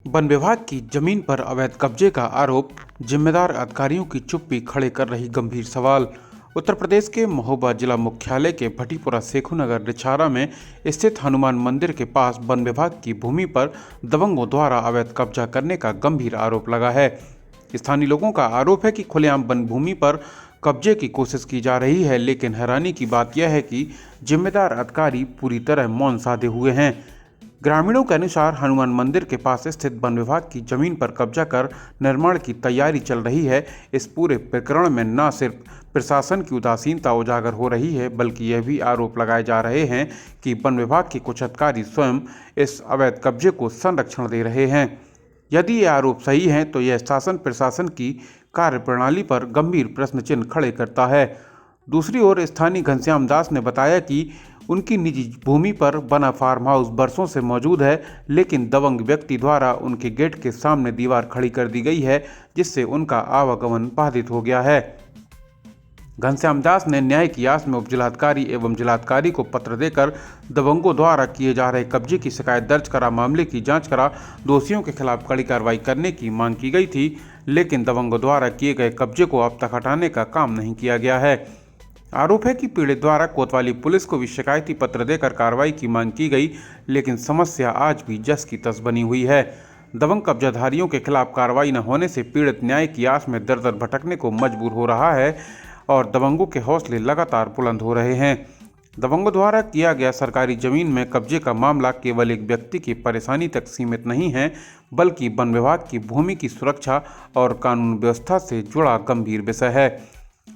One विभाग की जमीन पर अवैध कब्जे का आरोप, जिम्मेदार अधिकारियों की चुप्पी खड़े कर रही गंभीर सवाल। उत्तर प्रदेश के महोबा जिला मुख्यालय के भटीपुरा सेखुनगर रिछारा में स्थित हनुमान मंदिर के पास वन विभाग की भूमि पर दबंगों द्वारा अवैध कब्जा करने का गंभीर आरोप लगा है। स्थानीय लोगों का आरोप है कि खुलेआम वन भूमि पर कब्जे की कोशिश की जा रही है, लेकिन हैरानी की बात यह है कि जिम्मेदार अधिकारी पूरी तरह मौन साधे हुए हैं। ग्रामीणों के अनुसार हनुमान मंदिर के पास स्थित वन विभाग की जमीन पर कब्जा कर निर्माण की तैयारी चल रही है। इस पूरे प्रकरण में न सिर्फ प्रशासन की उदासीनता उजागर हो रही है, बल्कि यह भी आरोप लगाए जा रहे हैं कि वन विभाग के कुछ अधिकारी स्वयं इस अवैध कब्जे को संरक्षण दे रहे हैं। यदि ये आरोप सही हैं, तो यह शासन प्रशासन की कार्यप्रणाली पर गंभीर प्रश्न चिन्ह खड़े करता है। दूसरी ओर स्थानीय घनश्याम दास ने बताया कि उनकी निजी भूमि पर बना फार्म हाउस बरसों से मौजूद है, लेकिन दबंग व्यक्ति द्वारा उनके गेट के सामने दीवार खड़ी कर दी गई है, जिससे उनका आवागमन बाधित हो गया है। घनश्याम दास ने न्याय की आस में उपजिलाधिकारी एवं जिलाधिकारी को पत्र देकर दबंगों द्वारा किए जा रहे कब्जे की शिकायत दर्ज करा, मामले की जांच करा, दोषियों के खिलाफ कड़ी कार्रवाई करने की मांग की गई थी, लेकिन दबंगों द्वारा किए गए कब्जे को अब तक हटाने का काम नहीं किया गया है। आरोप है कि पीड़ित द्वारा कोतवाली पुलिस को भी शिकायती पत्र देकर कार्रवाई की मांग की गई, लेकिन समस्या आज भी जस की तस बनी हुई है। दबंग कब्जाधारियों के खिलाफ कार्रवाई न होने से पीड़ित न्याय की आस में दर दर भटकने को मजबूर हो रहा है और दबंगों के हौसले लगातार बुलंद हो रहे हैं। दबंगों द्वारा किया गया सरकारी जमीन में कब्जे का मामला केवल एक व्यक्ति की परेशानी तक सीमित नहीं है, बल्कि वन विभाग की भूमि की सुरक्षा और कानून व्यवस्था से जुड़ा गंभीर विषय है।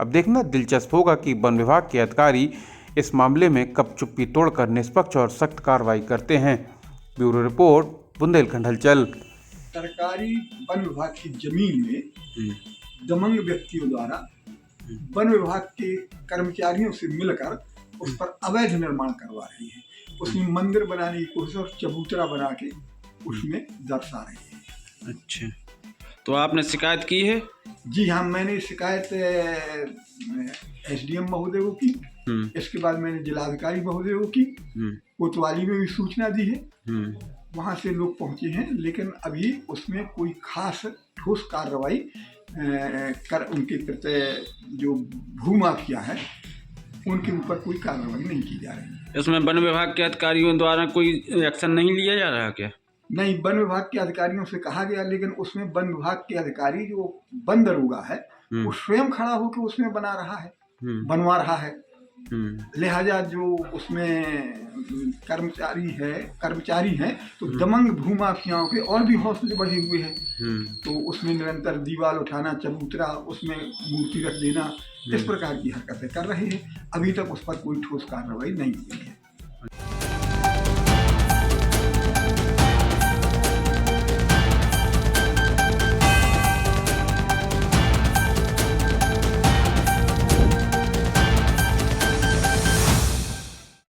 अब देखना दिलचस्प होगा कि वन विभाग के अधिकारी इस मामले में कब चुप्पी तोड़कर निष्पक्ष और सख्त कार्रवाई करते हैं। ब्यूरो रिपोर्ट, बुंदेलखंड हलचल। सरकारी वन विभाग की जमीन में दबंग व्यक्तियों द्वारा वन विभाग के कर्मचारियों से मिलकर उस पर अवैध निर्माण करवा रही है। उसमें मंदिर बनाने की कोशिश और चबूतरा बना के उसमें दर्शा रही है। अच्छा, तो आपने शिकायत की है? जी हाँ, मैंने शिकायत एसडीएम महोदय को की। इसके बाद मैंने जिलाधिकारी महोदय को की। कोतवाली में भी सूचना दी है। वहाँ से लोग पहुँचे हैं, लेकिन अभी उसमें कोई खास ठोस कार्रवाई कर उनके प्रति जो भूमाफिया है उनके ऊपर कोई कार्रवाई नहीं की जा रही है। इसमें वन विभाग के अधिकारियों द्वारा कोई एक्शन नहीं लिया जा रहा क्या? नहीं, वन विभाग के अधिकारियों से कहा गया, लेकिन उसमें वन विभाग के अधिकारी जो वन दरोगा है वो स्वयं खड़ा होकर उसमें बना रहा है, बनवा रहा है। लिहाजा जो उसमें कर्मचारी हैं तो दबंग भूमाफियाओं के और भी हौसले बढ़े हुए हैं। तो उसमें निरंतर दीवार उठाना, चबूतरा, उसमें मूर्ति रख देना, इस प्रकार की हरकतें कर रहे हैं। अभी तक उस पर कोई ठोस कार्रवाई नहीं हुई है।